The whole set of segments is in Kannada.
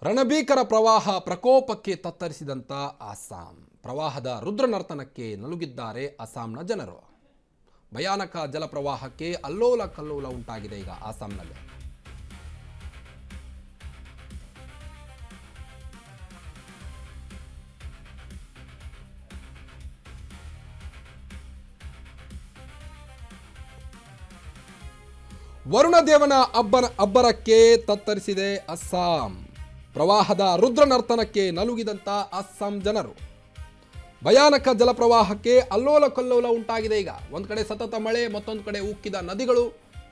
ರಣಭೀಕರ ಪ್ರವಾಹ ಪ್ರಕೋಪಕ್ಕೆ ತತ್ತರಿಸಿದಂಥ ಅಸ್ಸಾಂ. ಪ್ರವಾಹದ ರುದ್ರನರ್ತನಕ್ಕೆ ನಲುಗಿದ್ದಾರೆ ಅಸ್ಸಾಂನ ಜನರು. ಭಯಾನಕ ಜಲಪ್ರವಾಹಕ್ಕೆ ಅಲ್ಲೋಲ ಕಲ್ಲೋಲ ಉಂಟಾಗಿದೆ ಈಗ ಅಸ್ಸಾಂನಲ್ಲಿ. ವರುಣದೇವನ ಅಬ್ಬರಕ್ಕೆ ತತ್ತರಿಸಿದೆ ಅಸ್ಸಾಂ. ಪ್ರವಾಹದ ರುದ್ರನರ್ತನಕ್ಕೆ ನಲುಗಿದಂಥ ಅಸ್ಸಾಂ ಜನರು. ಭಯಾನಕ ಜಲಪ್ರವಾಹಕ್ಕೆ ಅಲ್ಲೋಲ ಕಲ್ಲೋಲ ಉಂಟಾಗಿದೆ ಈಗ. ಒಂದು ಕಡೆ ಸತತ ಮಳೆ, ಮತ್ತೊಂದು ಕಡೆ ಉಕ್ಕಿದ ನದಿಗಳು.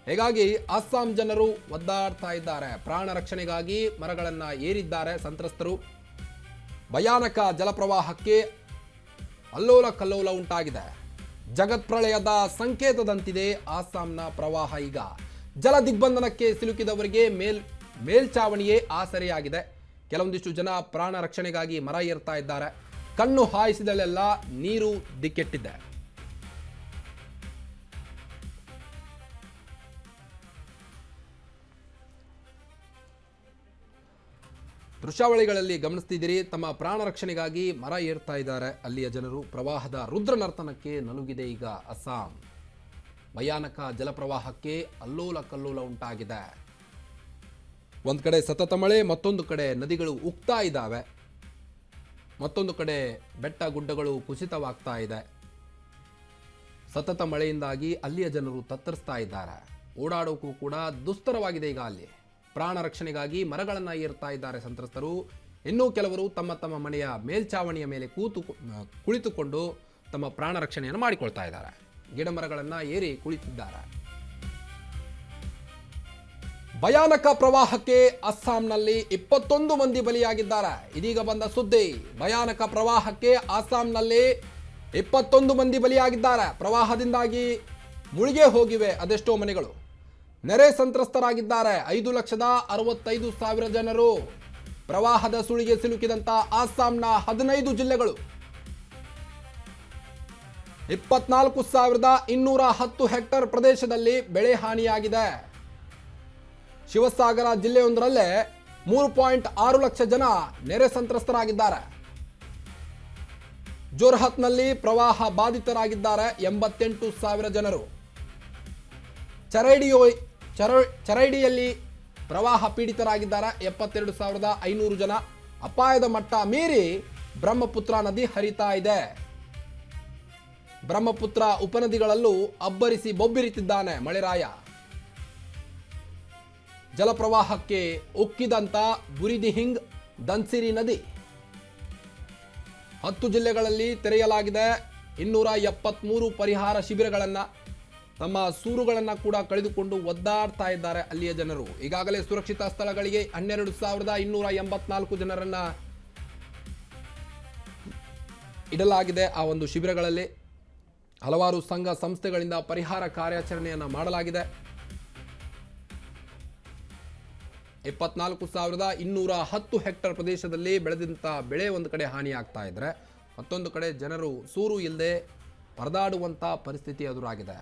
ಹೀಗಾಗಿ ಅಸ್ಸಾಂ ಜನರು ಒದ್ದಾಡ್ತಾ ಇದ್ದಾರೆ. ಪ್ರಾಣ ರಕ್ಷಣೆಗಾಗಿ ಮರಗಳನ್ನು ಏರಿದ್ದಾರೆ ಸಂತ್ರಸ್ತರು. ಭಯಾನಕ ಜಲಪ್ರವಾಹಕ್ಕೆ ಅಲ್ಲೋಲ ಕಲ್ಲೋಲ ಉಂಟಾಗಿದೆ. ಜಗತ್ಪ್ರಳಯದ ಸಂಕೇತದಂತಿದೆ ಅಸ್ಸಾಂನ ಪ್ರವಾಹ ಈಗ. ಜಲ ದಿಗ್ಬಂಧನಕ್ಕೆ ಸಿಲುಕಿದವರಿಗೆ ಮೇಲ್ಚಾವಣಿಯೇ ಆಸರೆಯಾಗಿದೆ. ಕೆಲವೊಂದಿಷ್ಟು ಜನ ಪ್ರಾಣ ರಕ್ಷಣೆಗಾಗಿ ಮರ ಏರ್ತಾ ಇದ್ದಾರೆ. ಕಣ್ಣು ಹಾಯಿಸಿದಲ್ಲೆಲ್ಲ ನೀರು ದಿಕ್ಕೆಟ್ಟಿದೆ. ದೃಶ್ಯಾವಳಿಗಳಲ್ಲಿ ಗಮನಿಸ್ತಿದ್ದೀರಿ. ತಮ್ಮ ಪ್ರಾಣ ರಕ್ಷಣೆಗಾಗಿ ಮರ ಏರ್ತಾ ಇದ್ದಾರೆ ಅಲ್ಲಿಯ ಜನರು. ಪ್ರವಾಹದ ರುದ್ರನರ್ತನಕ್ಕೆ ನಲುಗಿದೆ ಈಗ ಅಸ್ಸಾಂ. ಭಯಾನಕ ಜಲಪ್ರವಾಹಕ್ಕೆ ಅಲ್ಲೋಲ ಕಲ್ಲೋಲ ಉಂಟಾಗಿದೆ. ಒಂದು ಕಡೆ ಸತತ ಮಳೆ, ಮತ್ತೊಂದು ಕಡೆ ನದಿಗಳು ಉಕ್ತಾ ಇದ್ದಾವೆ, ಮತ್ತೊಂದು ಕಡೆ ಬೆಟ್ಟ ಗುಡ್ಡಗಳು ಕುಸಿತವಾಗ್ತಾ ಇದೆ. ಸತತ ಮಳೆಯಿಂದಾಗಿ ಅಲ್ಲಿಯ ಜನರು ತತ್ತರಿಸ್ತಾ ಇದ್ದಾರೆ. ಓಡಾಡೋಕ್ಕೂ ಕೂಡ ದುಸ್ತರವಾಗಿದೆ ಈಗ ಅಲ್ಲಿ. ಪ್ರಾಣ ರಕ್ಷಣೆಗಾಗಿ ಮರಗಳನ್ನು ಏರ್ತಾ ಇದ್ದಾರೆ ಸಂತ್ರಸ್ತರು. ಇನ್ನೂ ಕೆಲವರು ತಮ್ಮ ತಮ್ಮ ಮನೆಯ ಮೇಲ್ಚಾವಣಿಯ ಮೇಲೆ ಕುಳಿತುಕೊಂಡು ತಮ್ಮ ಪ್ರಾಣ ರಕ್ಷಣೆಯನ್ನು ಮಾಡಿಕೊಳ್ತಾ ಇದ್ದಾರೆ. ಗಿಡ ಮರಗಳನ್ನು ಏರಿ ಕುಳಿತಿದ್ದಾರೆ. ಭಯಾನಕ ಪ್ರವಾಹಕ್ಕೆ ಅಸ್ಸಾಂನಲ್ಲಿ 21 ಮಂದಿ ಬಲಿಯಾಗಿದ್ದಾರೆ. ಇದೀಗ ಬಂದ ಸುದ್ದಿ. ಭಯಾನಕ ಪ್ರವಾಹಕ್ಕೆ ಅಸ್ಸಾಂನಲ್ಲಿ 21 ಮಂದಿ ಬಲಿಯಾಗಿದ್ದಾರೆ. ಪ್ರವಾಹದಿಂದಾಗಿ ಮುಳುಗೆ ಹೋಗಿವೆ ಅದೆಷ್ಟೋ ಮನೆಗಳು. ನೆರೆ ಸಂತ್ರಸ್ತರಾಗಿದ್ದಾರೆ 5,65,000 ಜನರು. ಪ್ರವಾಹದ ಸುಳಿಗೆ ಸಿಲುಕಿದಂತ ಅಸ್ಸಾಂನ 15 ಜಿಲ್ಲೆಗಳು. 24,210 ಹೆಕ್ಟೇರ್ ಪ್ರದೇಶದಲ್ಲಿ ಬೆಳೆ ಹಾನಿಯಾಗಿದೆ. ಶಿವಸಾಗರ ಜಿಲ್ಲೆಯೊಂದರಲ್ಲೇ 3.6 ಲಕ್ಷ ಜನ ನೆರೆ ಸಂತ್ರಸ್ತರಾಗಿದ್ದಾರೆ. ಜೋರ್ಹತ್ನಲ್ಲಿ ಪ್ರವಾಹ ಬಾಧಿತರಾಗಿದ್ದಾರೆ 88,000 ಜನರು. ಚರೈಡಿಯಲ್ಲಿ ಪ್ರವಾಹ ಪೀಡಿತರಾಗಿದ್ದಾರೆ 72,500 ಜನ. ಅಪಾಯದ ಮಟ್ಟ ಮೀರಿ ಬ್ರಹ್ಮಪುತ್ರ ನದಿ ಹರಿತಾ ಇದೆ. ಬ್ರಹ್ಮಪುತ್ರ ಉಪನದಿಗಳಲ್ಲೂ ಅಬ್ಬರಿಸಿ ಬೊಬ್ಬಿರಿತಿದ್ದಾನೆ ಮಳೆರಾಯ. ಜಲಪ್ರವಾಹಕ್ಕೆ ಉಕ್ಕಿದಂತ ಬುರಿದಿಹಿಂಗ್ ಧನ್ಸಿರಿ ನದಿ. 10 ಜಿಲ್ಲೆಗಳಲ್ಲಿ ತೆರೆಯಲಾಗಿದೆ 273 ಪರಿಹಾರ ಶಿಬಿರಗಳನ್ನು. ತಮ್ಮ ಸೂರುಗಳನ್ನು ಕೂಡ ಕಳೆದುಕೊಂಡು ಒದ್ದಾಡ್ತಾ ಇದ್ದಾರೆ ಅಲ್ಲಿಯ ಜನರು. ಈಗಾಗಲೇ ಸುರಕ್ಷಿತ ಸ್ಥಳಗಳಿಗೆ 12,284 ಜನರನ್ನ ಇಡಲಾಗಿದೆ. ಆ ಒಂದು ಶಿಬಿರಗಳಲ್ಲಿ ಹಲವಾರು ಸಂಘ ಸಂಸ್ಥೆಗಳಿಂದ ಪರಿಹಾರ ಕಾರ್ಯಾಚರಣೆಯನ್ನು ಮಾಡಲಾಗಿದೆ. 24,210 ಹೆಕ್ಟೇರ್ ಪ್ರದೇಶದಲ್ಲಿ ಬೆಳೆದಂಥ ಬೆಳೆ ಒಂದು ಕಡೆ ಹಾನಿಯಾಗ್ತಾ ಇದ್ರೆ, ಮತ್ತೊಂದು ಕಡೆ ಜನರು ಸೂರು ಇಲ್ಲದೆ ಪರದಾಡುವಂಥ ಪರಿಸ್ಥಿತಿ ಎದುರಾಗಿದೆ.